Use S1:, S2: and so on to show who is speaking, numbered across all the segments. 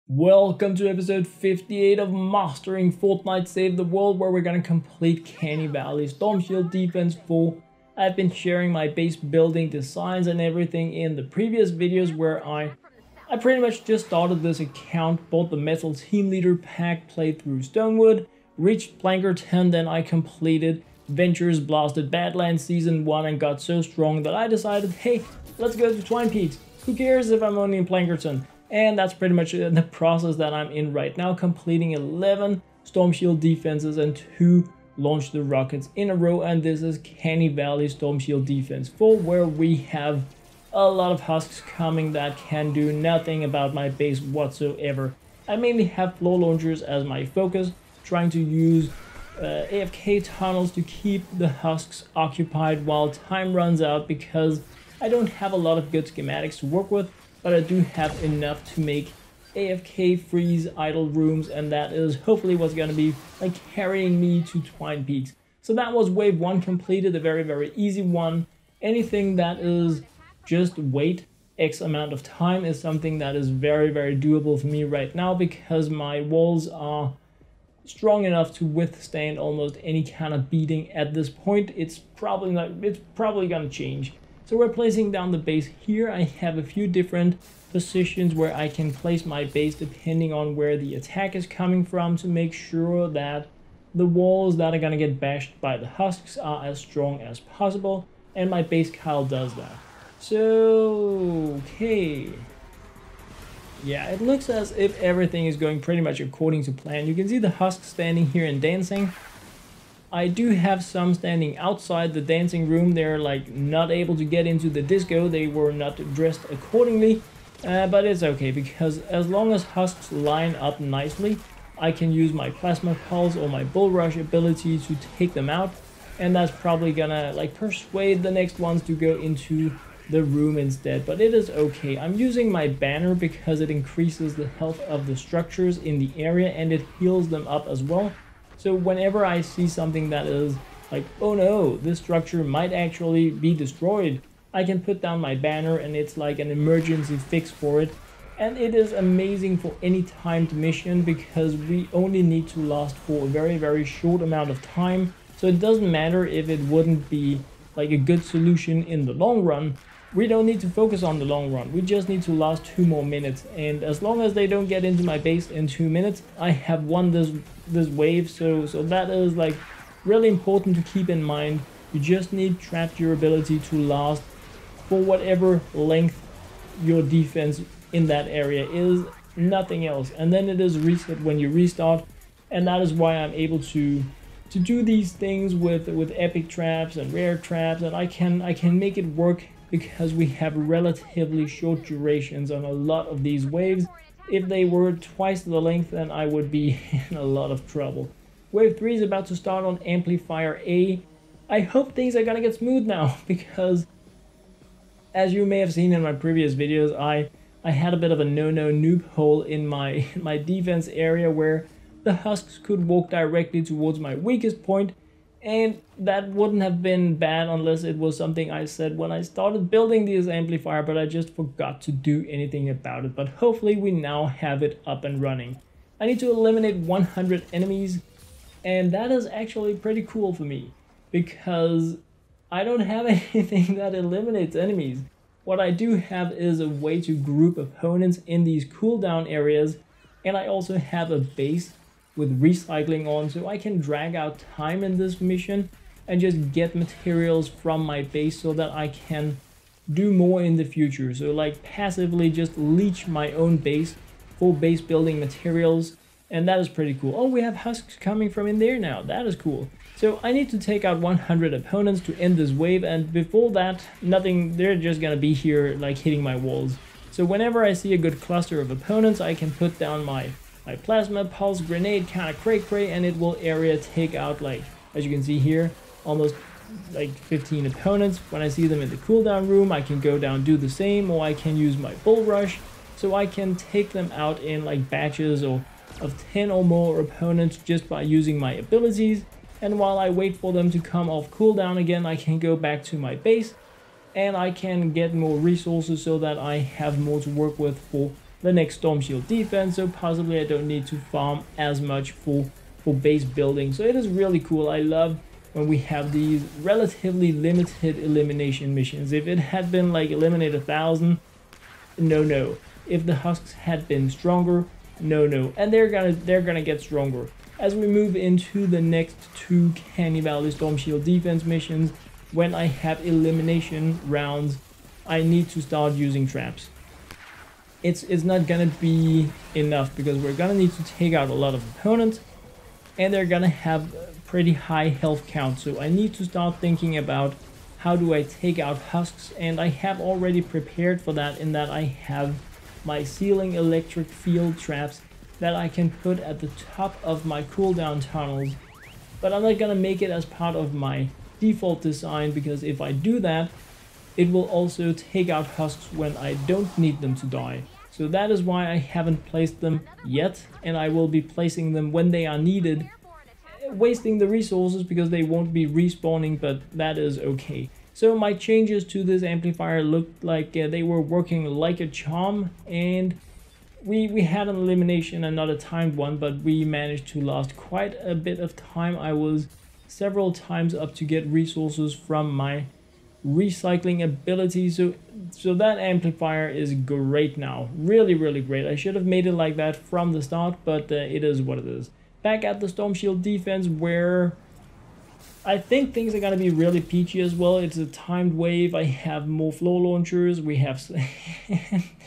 S1: Welcome to episode 58 of Mastering Fortnite Save the World, where we're gonna complete Canny Valley Storm Shield Defense 4. I've been sharing my base building designs and everything in the previous videos where I pretty much just started this account, bought the Metal Team Leader pack, played through Stonewood, reached Plankerton, then I completed Ventures Blasted Badlands Season 1 and got so strong that I decided, hey, let's go to Twine Peaks. Who cares if I'm only in Plankerton? And that's pretty much the process that I'm in right now, completing 11 Storm Shield defenses and 2 Launch the Rockets in a row. And this is Canny Valley Storm Shield Defense 4, where we have a lot of husks coming that can do nothing about my base whatsoever. I mainly have floor launchers as my focus, trying to use AFK tunnels to keep the husks occupied while time runs out, because I don't have a lot of good schematics to work with, but I do have enough to make AFK freeze idle rooms, and that is hopefully what's going to be like carrying me to Twine Peaks. So that was wave 1 completed, a very easy one. Anything that is just wait X amount of time is something that is very doable for me right now, because my walls are strong enough to withstand almost any kind of beating at this point. It's probably gonna change. So we're placing down the base here. I have a few different positions where I can place my base depending on where the attack is coming from, to make sure that the walls that are gonna get bashed by the husks are as strong as possible, and my base Kyle does that. So, okay. Yeah, it looks as if everything is going pretty much according to plan. You can see the husks standing here and dancing. I do have some standing outside the dancing room. They're like not able to get into the disco. They were not dressed accordingly, but it's okay, because as long as husks line up nicely, I can use my Plasma Pulse or my Bull Rush ability to take them out, and that's probably gonna like persuade the next ones to go into the room instead. But it is okay. I'm using my banner because it increases the health of the structures in the area and it heals them up as well. So whenever I see something that is like, oh no, this structure might actually be destroyed, I can put down my banner and it's like an emergency fix for it. And it is amazing for any timed mission, because we only need to last for a very short amount of time. So it doesn't matter if it wouldn't be like a good solution in the long run. We don't need to focus on the long run. We just need to last 2 more minutes. And as long as they don't get into my base in 2 minutes, I have won this wave. So that is like really important to keep in mind. You just need trap durability to last for whatever length your defense in that area is, nothing else. And then it is reset when you restart. And that is why I'm able to do these things with epic traps and rare traps, and I can make it work, because we have relatively short durations on a lot of these waves. If they were twice the length, then I would be in a lot of trouble. Wave 3 is about to start on Amplifier A. I hope things are gonna get smooth now, because as you may have seen in my previous videos, I had a bit of a no-no noob hole in my defense area, where the husks could walk directly towards my weakest point, and that wouldn't have been bad unless it was something I said when I started building this amplifier, but I just forgot to do anything about it. But hopefully we now have it up and running. I need to eliminate 100 enemies, and that is actually pretty cool for me, because I don't have anything that eliminates enemies. What I do have is a way to group opponents in these cooldown areas, and I also have a base with recycling on, so I can drag out time in this mission and just get materials from my base so that I can do more in the future. So like passively just leech my own base for base building materials, and that is pretty cool. Oh, we have husks coming from in there now. That is cool. So I need to take out 100 opponents to end this wave, and before that, nothing, they're just gonna be here like hitting my walls. So whenever I see a good cluster of opponents, I can put down my Plasma Pulse grenade kind of cray, and it will area take out, like as you can see here, almost like 15 opponents. When I see them in the cooldown room, I can go down, do the same, or I can use my Bull Rush, so I can take them out in like batches of 10 or more opponents just by using my abilities. And while I wait for them to come off cooldown again, I can go back to my base and I can get more resources so that I have more to work with for the next Storm Shield defense, so possibly I don't need to farm as much for base building. So it is really cool. I love when we have these relatively limited elimination missions. If it had been like eliminate 1,000, no. If the husks had been stronger, no. And they're gonna get stronger. As we move into the next 2 Canny Valley Storm Shield defense missions, when I have elimination rounds, I need to start using traps. It's not gonna be enough because we're gonna need to take out a lot of opponents, and they're gonna have pretty high health count. So I need to start thinking about how do I take out husks, and I have already prepared for that in that I have my ceiling electric field traps that I can put at the top of my cooldown tunnels, but I'm not gonna make it as part of my default design, because if I do that, it will also take out husks when I don't need them to die. So that is why I haven't placed them yet, and I will be placing them when they are needed, wasting the resources because they won't be respawning, but that is okay. So my changes to this amplifier looked like they were working like a charm, and we had an elimination and not a timed one, but we managed to last quite a bit of time. I was several times up to get resources from my recycling ability, so that amplifier is great now. Really great. I should have made it like that from the start, but it is what it is. Back at the Storm Shield defense, where I think things are gonna be really peachy as well. It's a timed wave. I have more floor launchers. We have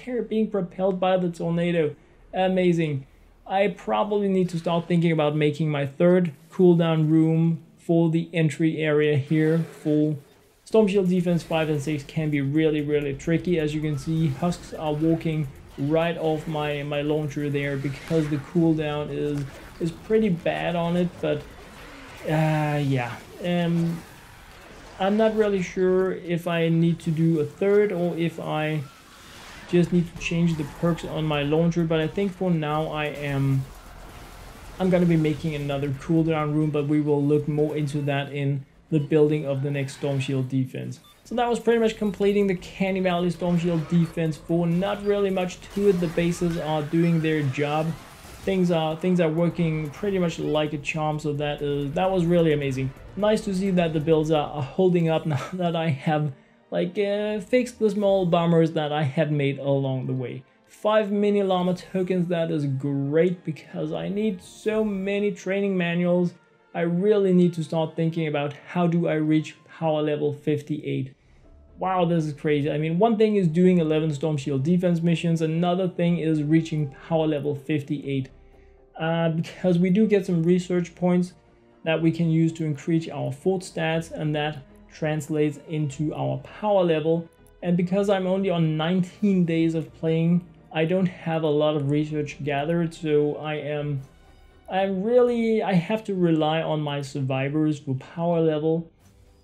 S1: they're being propelled by the tornado. Amazing. I probably need to start thinking about making my 3rd cooldown room for the entry area here. For Storm Shield defense 5 and 6 can be really tricky. As you can see, husks are walking right off my launcher there because the cooldown is pretty bad on it, but yeah. I'm not really sure if I need to do a 3rd or if I just need to change the perks on my launcher, but I think for now I'm gonna be making another cooldown room, but we will look more into that in the building of the next Storm Shield defense. So that was pretty much completing the Canny Valley Storm Shield defense 4. Not really much to it. The bases are doing their job. Things are working pretty much like a charm, so that was really amazing. Nice to see that the builds are holding up now that I have like fixed the small bummers that I had made along the way. 5 mini llama tokens, that is great because I need so many training manuals. I really need to start thinking about how do I reach power level 58. Wow, this is crazy. I mean, one thing is doing 11 Storm Shield defense missions, another thing is reaching power level 58. Because we do get some research points that we can use to increase our fort stats, and that translates into our power level. And because I'm only on 19 days of playing, I don't have a lot of research gathered, so I have to rely on my survivors for power level,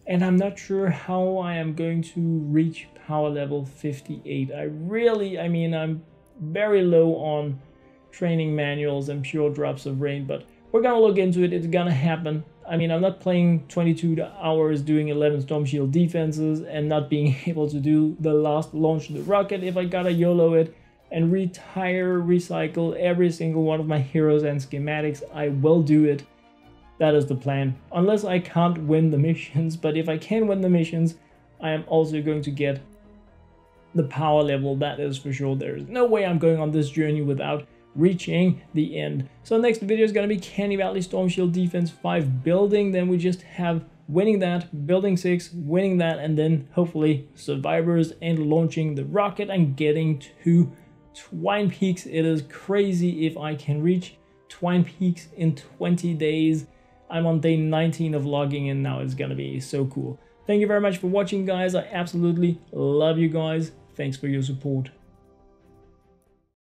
S1: and I'm not sure how I am going to reach power level 58. I mean, I'm very low on training manuals and pure drops of rain, but we're gonna look into it. It's gonna happen. I mean, I'm not playing 22 hours doing 11 Storm Shield defenses and not being able to do the last launch of the rocket. If I gotta YOLO it and recycle every single one of my heroes and schematics, I will do it. That is the plan. Unless I can't win the missions, but if I can win the missions, I am also going to get the power level, that is for sure. There is no way I'm going on this journey without reaching the end. So next video is going to be Canny Valley Storm Shield Defense 5 building. Then we just have winning that, building 6, winning that, and then hopefully survivors and launching the rocket and getting to Twine Peaks. It is crazy if I can reach Twine Peaks in 20 days. I'm on day 19 of logging in now. It's gonna be so cool. Thank you very much for watching, guys. I absolutely love you guys. Thanks for your support.